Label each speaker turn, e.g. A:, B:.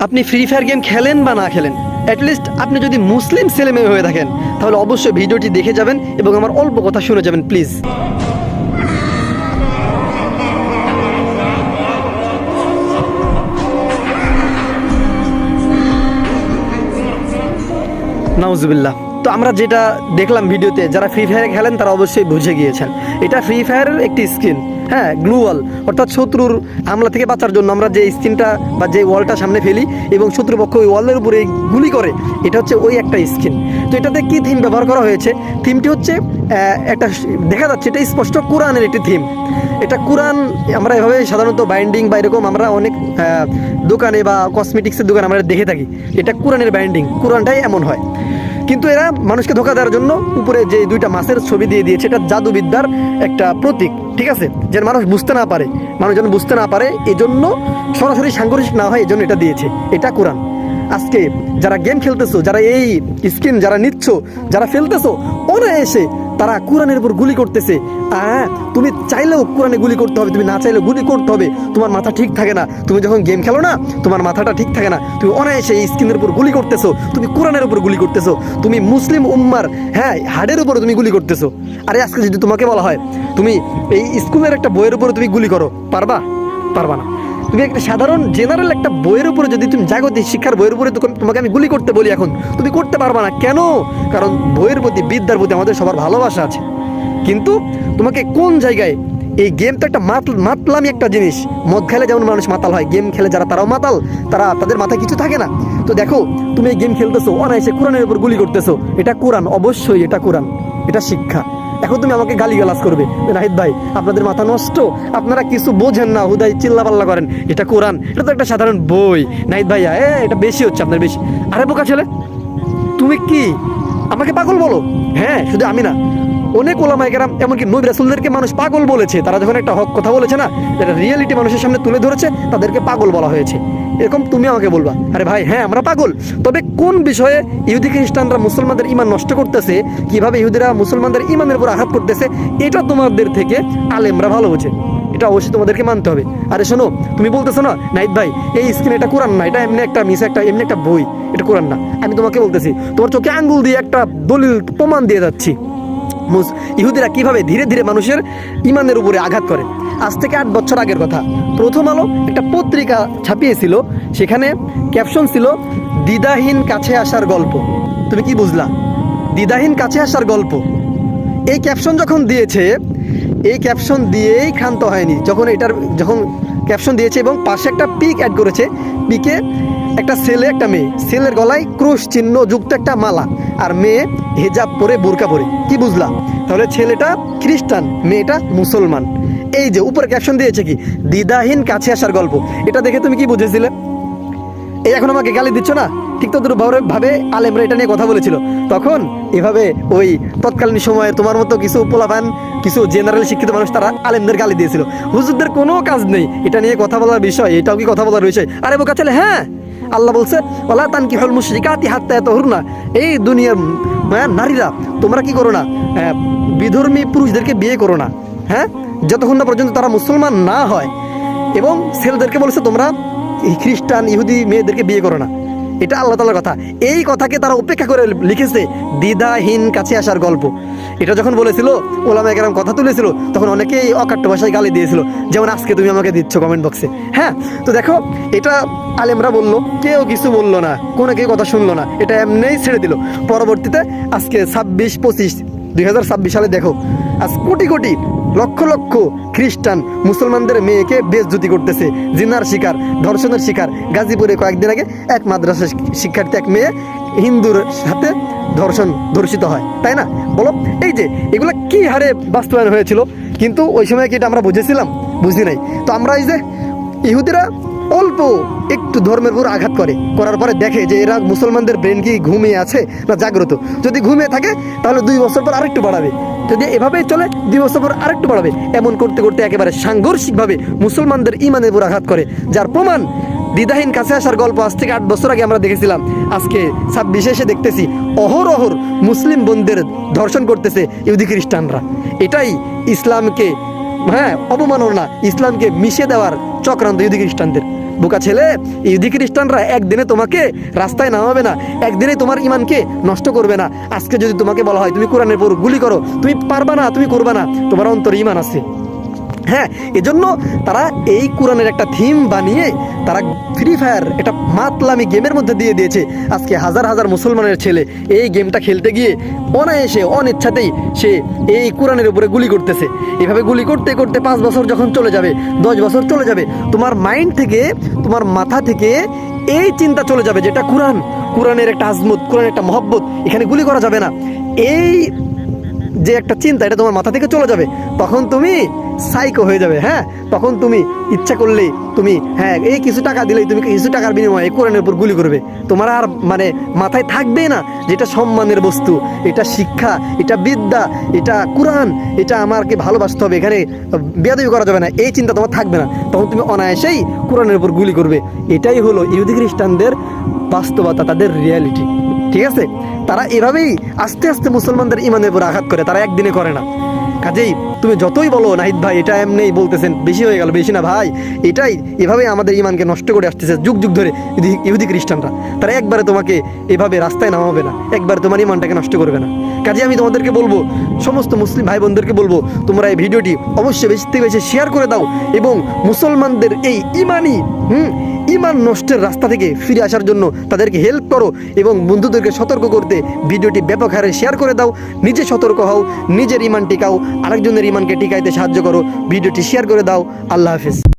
A: আপনি free fire game খেলেন বা না খেলেন, অ্যাটলিস্ট আপনি যদি মুসলিম ছেলেমেয়ে হয়ে থাকেন তাহলে অবশ্যই ভিডিওটি দেখে যাবেন এবং আমার অল্প কথা শুনে যাবেন প্লিজ। নাউজুবিল্লাহ। তো আমরা যেটা দেখলাম ভিডিওতে, যারা ফ্রি ফায়ার খেলেন তারা অবশ্যই বুঝে গিয়েছেন এটা ফ্রি ফায়ারের একটি স্কিন, হ্যাঁ, গ্লুওয়াল, অর্থাৎ শত্রুর হামলা থেকে বাঁচার জন্য আমরা যে স্কিনটা বা যে ওয়ালটা সামনে ফেলি এবং শত্রুপক্ষ ওই ওয়ালের উপরে গুলি করে, এটা হচ্ছে ওই একটা স্কিন। তো এটাতে কী থিম ব্যবহার করা হয়েছে? থিমটি হচ্ছে একটা দেখা যাচ্ছে এটা স্পষ্ট কোরআনের একটি থিম। এটা কোরআন আমরা এভাবে সাধারণত বাইন্ডিং বা এরকম আমরা অনেক দোকানে বা কসমেটিক্সের দোকানে আমরা দেখে থাকি, এটা কোরআনের বাইন্ডিং, কোরআনটাই এমন হয়। কিন্তু এরা মানুষকে ধোঁকা দেওয়ার জন্য উপরে যে দুইটা মাছের ছবি দিয়ে দিয়েছে, এটা জাদুবিদ্যার একটা প্রতীক, ঠিক আছে, যেন মানুষ বুঝতে না পারে, মানুষ যেন বুঝতে না পারে, এজন্য সরাসরি সাংঘর্ষিক না হয়, এজন্য এটা দিয়েছে। এটা কোরআন। আজকে যারা গেম খেলতেছো, যারা এই স্কিন যারা নিচ্ছ, যারা ফেলতেছো, অনায়াসে তারা কোরআনের উপর গুলি করতেছে। তুমি চাইলেও কোরআনে গুলি করতে হবে, তুমি না চাইলেও গুলি করতে হবে। তোমার মাথা ঠিক থাকে না, তুমি যখন গেম খেলো না, তোমার মাথাটা ঠিক থাকে না, তুমি অনায়াসে এই স্কিনের উপর গুলি করতেছো, তুমি কোরআনের উপর গুলি করতেছো, তুমি মুসলিম উম্মার হাড়ের উপরে তুমি গুলি করতেছো। আরে আজকে যদি তোমাকে বলা হয় তুমি এই স্কুলের একটা বইয়ের উপরে তুমি গুলি করো, পারবা? পারবা না। তুমি একটা সাধারণ জেনারেল একটা বইয়ের উপরে যদি তুমি জাগতিক শিক্ষার বইয়ের উপরে তোমাকে আমি গুলি করতে বলি, এখন তুমি করতে পারবা না। কেন? কারণ বইয়ের প্রতি, বিদ্যার প্রতি আমাদের সবার ভালোবাসা আছে। কিন্তু তোমাকে কোন জায়গায়, এই গেম তো একটা মাতলামি একটা জিনিস। মদ খেলে যেমন মানুষ মাতাল হয়, গেম খেলে যারা তারাও মাতাল, তাদের মাথায় কিছু থাকে না। তো দেখো তুমি এই গেম খেলতেছো, অনায়াসে কোরআনের উপর গুলি করতেছো। এটা কোরআন, অবশ্যই এটা কোরআন, এটা শিক্ষা। এখন তুমি আমাকে গালিগালাজ করবে, নাহিদ ভাই আপনাদের মাথা নষ্ট, আপনারা কিছু বোঝেন না, হুদাই চিল্লাপাল্লা করেন, এটা কোরআন, এটা তো একটা সাধারণ বই। নাহিদ ভাইয়া এটা বেশি হচ্ছে আপনার, বেশি। আরে বোকা ছেলে, তুমি কি আমাকে পাগল বলো? হ্যাঁ, শুধু আমি না, অনেক ওলামায়ে কেরাম, এমনকি নবী রাসূলদেরকে মানুষ পাগল বলেছে। তারা যখন একটা হক কথা বলেছে না, এটা রিয়েলিটি মানুষের সামনে তুলে ধরেছে, তাদেরকে পাগল বলা হয়েছে। এরকম তুমি আমাকে বলবা, আরে ভাই হ্যাঁ আমরা পাগল। তবে কোন বিষয়ে ইহুদি খ্রিস্টানরা মুসলমানদের ঈমান নষ্ট করতেছে, কিভাবে ইহুদিরা মুসলমানদের ঈমানের উপর আঘাত করতেছে, এটা তোমাদের থেকে আলেমরা ভালো বোঝে। এটা অবশ্যই তোমাদেরকে মানতে হবে। আরে শোনো, তুমি বলতেছো না নাহিদ ভাই এই স্ক্রিন এটা কোরআন না, এটা এমনি একটা মিস, একটা এমনি একটা বই, এটা কোরআন না। আমি তোমাকে বলতেছি, তোমার চোখে আঙ্গুল দিয়ে একটা দলিল প্রমাণ দিয়ে যাচ্ছি ইহুদিরা কিভাবে ধীরে ধীরে মানুষের ঈমানের উপরে আঘাত করে। আজ থেকে 8 বছর আগের কথা, প্রথম আলো একটা পত্রিকা ছাপিয়েছিল, সেখানে ক্যাপশন ছিল দ্বিধাহীন কাছে আসার গল্প। তুমি কি বুঝলা? দ্বিধাহীন কাছে আসার গল্প। এই ক্যাপশন যখন দিয়েছে, এই ক্যাপশন দিয়েই ক্ষান্ত হয়নি। যখন ক্যাপশন দিয়েছে এবং পাশে একটা পিক অ্যাড করেছে, পিকে একটা ছেলে একটা মেয়ে, ছেলের গলায় ক্রুশ চিহ্ন যুক্ত একটা মালা, আর মেয়ে হিজাব পরে বোরকা পরে। কি বুঝলা? তাহলে ছেলেটা খ্রিস্টান, মেয়েটা মুসলমান। এই যে উপরে ক্যাপশন দিয়েছে কি দ্বিধাহীন কাছে আসার গল্প, এটা দেখে তুমি কি বুঝেছিলে? এই এখন আমাকে গালি দিচ্ছ না, ঠিক তত ভাবে আলেমরা এটা নিয়ে কথা বলেছিল। তখন এভাবে ওই তৎকালীন সময়ে তোমার মতো কিছু পোলাপান, কিছু জেনারেল শিক্ষিত মানুষ, তারা আলেমদের গালি দিয়েছিল। হুজুরদের কোনো কাজ নেই এটা নিয়ে কথা বলার বিষয়, এটাও কি কথা বলার বিষয়? আরে বোকা ছেলে, হ্যাঁ আল্লাহ বলছে ওয়ালা তানকিহুল মুশরিকাতি হাত্তা ইয়াতাহুরনা, এই দুনিয়ার নারীরা তোমরা কি করো না, বিধর্মী পুরুষদেরকে বিয়ে করো না, হ্যাঁ, যতক্ষণ না পর্যন্ত তারা মুসলমান না হয়। এবং ছেলেদেরকে বলেছে তোমরা খ্রিস্টান ইহুদি মেয়েদেরকে বিয়ে করো না। এটা আল্লাহ তাআলার কথা। এই কথাকে তারা উপেক্ষা করে লিখেছে দ্বিধাহীন কাছে আসার গল্প। এটা যখন বলেছিল, ওলামায়ে কেরাম কথা তুলেছিল, তখন অনেকেই অকাট্য ভাষায় গালি দিয়েছিল, যেমন আজকে তুমি আমাকে দিচ্ছ কমেন্ট বক্সে। হ্যাঁ, তো দেখো এটা আলেমরা বললো, কেউ কিছু বললো না, কোনো কেউ কথা শুনলো না, এটা এমনিই ছেড়ে দিল। পরবর্তীতে আজকে 2026 সালে দেখো, আজ কোটি কোটি লক্ষ লক্ষ খ্রিস্টান মুসলমানদের মেয়েকে বেইজ্জতি করতেছে, জিনার শিকার, ধর্ষণের শিকার। গাজীপুরে কয়েকদিন আগে এক মাদ্রাসা শিক্ষার্থী, এক মেয়ে হিন্দুর সাথে ধর্ষিত হয়, তাই না? বলো, এই যে এগুলো কি হারে বাস্তবায়ন হয়েছিল, কিন্তু ওই সময় কি এটা আমরা বুঝেছিলাম? বুঝি নাই। তো আমরা এই যে ইহুদিরা অল্প একটু ধর্মের উপর আঘাত করার পরে দেখে যে এরা মুসলমানদের ব্রেন কি ঘুমিয়ে আছে না জাগ্রত। যদি ঘুমিয়ে থাকে তাহলে 2 বছর পর আরেকটু বাড়াবে, যদি এভাবেই চলে 2 বছর পর আরেকটু বাড়াবে। এমন করতে করতে একেবারে সাংঘর্ষিকভাবে মুসলমানদের ঈমানের উপর আঘাত করে, যার প্রমাণ দ্বিধাহীন কাছে আসার গল্প আজ থেকে 8 বছর আগে আমরা দেখেছিলাম। আজকে 26 এসে দেখতেছি অহরহ মুসলিম বোনদের ধর্ষণ করতেছে ইহুদি খ্রিস্টানরা। এটাই ইসলামকে অবমাননা, ইসলামকে মিশে দেওয়ার চক্রান্ত ইহুদি খ্রিস্টানদের। বোকা ছেলে, ইহুদি খ্রিস্টানরা একদিনে তোমাকে রাস্তায় নামাবে না, একদিনে তোমার ইমানকে নষ্ট করবে না। আজকে যদি তোমাকে বলা হয় তুমি কোরআনের উপর গুলি করো, তুমি পারবা না, তুমি করবা না, তোমার অন্তরে ইমান আছে। হ্যাঁ, এজন্য তারা এই কোরআনের একটা থিম বানিয়ে তারা ফ্রি ফায়ার একটা মাতলামি গেমের মধ্যে দিয়ে দিয়েছে। আজকে হাজার হাজার মুসলমানের ছেলে এই গেমটা খেলতে গিয়ে অনায়াসে অনিচ্ছাতেই সে এই কোরআনের উপরে গুলি করতেছে। এভাবে গুলি করতে করতে 5 বছর যখন চলে যাবে, 10 বছর চলে যাবে, তোমার মাইন্ড থেকে, তোমার মাথা থেকে এই চিন্তা চলে যাবে যেটা কোরআনের একটা আজমত, কোরআনের একটা মহব্বত, এখানে গুলি করা যাবে না, এই যে একটা চিন্তা এটা তোমার মাথা থেকে চলে যাবে। তখন তুমি সাইকো হয়ে যাবে। হ্যাঁ, তখন তুমি ইচ্ছা করলেই তুমি এই কিছু টাকা দিলেই তুমি কিছু টাকার বিনিময়ে কোরআনের উপর গুলি করবে। তোমার আর মাথায় থাকবে না যেটা সম্মানের বস্তু, এটা শিক্ষা, এটা বিদ্যা, এটা কোরআন, এটা আমাকে ভালোবাসতে হবে, এখানে বেয়াদবি করা যাবে না, এই চিন্তা তোমার থাকবে না। তখন তুমি অনায়াসেই কোরআনের উপর গুলি করবে। এটাই হলো ইহুদি খ্রিস্টানদের বাস্তবতা, তাদের রিয়ালিটি। ঠিক আছে, তারা এভাবেই আস্তে আস্তে মুসলমানদের ইমানের উপর আঘাত করে, তারা একদিনে করে না। কাজেই তুমি যতই বলো নাহিদ ভাই এটা এমনিই বলতেছেন, বেশি হয়ে গেল, বেশি না ভাই, এটাই এভাবে আমাদের ইমানকে নষ্ট করে আসতেছে যুগ যুগ ধরে ইহুদি খ্রিস্টানরা। তারা একবারে তোমাকে এভাবে রাস্তায় নামাবে না, একবার তোমার ইমানটাকে নষ্ট করবে না। কাজে আমি তোমাদেরকে বলবো, সমস্ত মুসলিম ভাই বোনদেরকে বলবো, তোমরা এই ভিডিওটি অবশ্যই বেশি থেকে বেশি শেয়ার করে দাও এবং মুসলমানদের এই ইমান নষ্টের রাস্তা থেকে ফিরে আসার জন্য তাদেরকে হেল্প করো এবং বন্ধুদেরকে সতর্ক করতে ভিডিওটি ব্যাপক হারে শেয়ার করে দাও। নিজে সতর্ক হও, নিজের ইমান টিকাও, আরেকজনের ইমানকে টিকাইতে সাহায্য করো, ভিডিওটি শেয়ার করে দাও। আল্লাহ হাফিজ।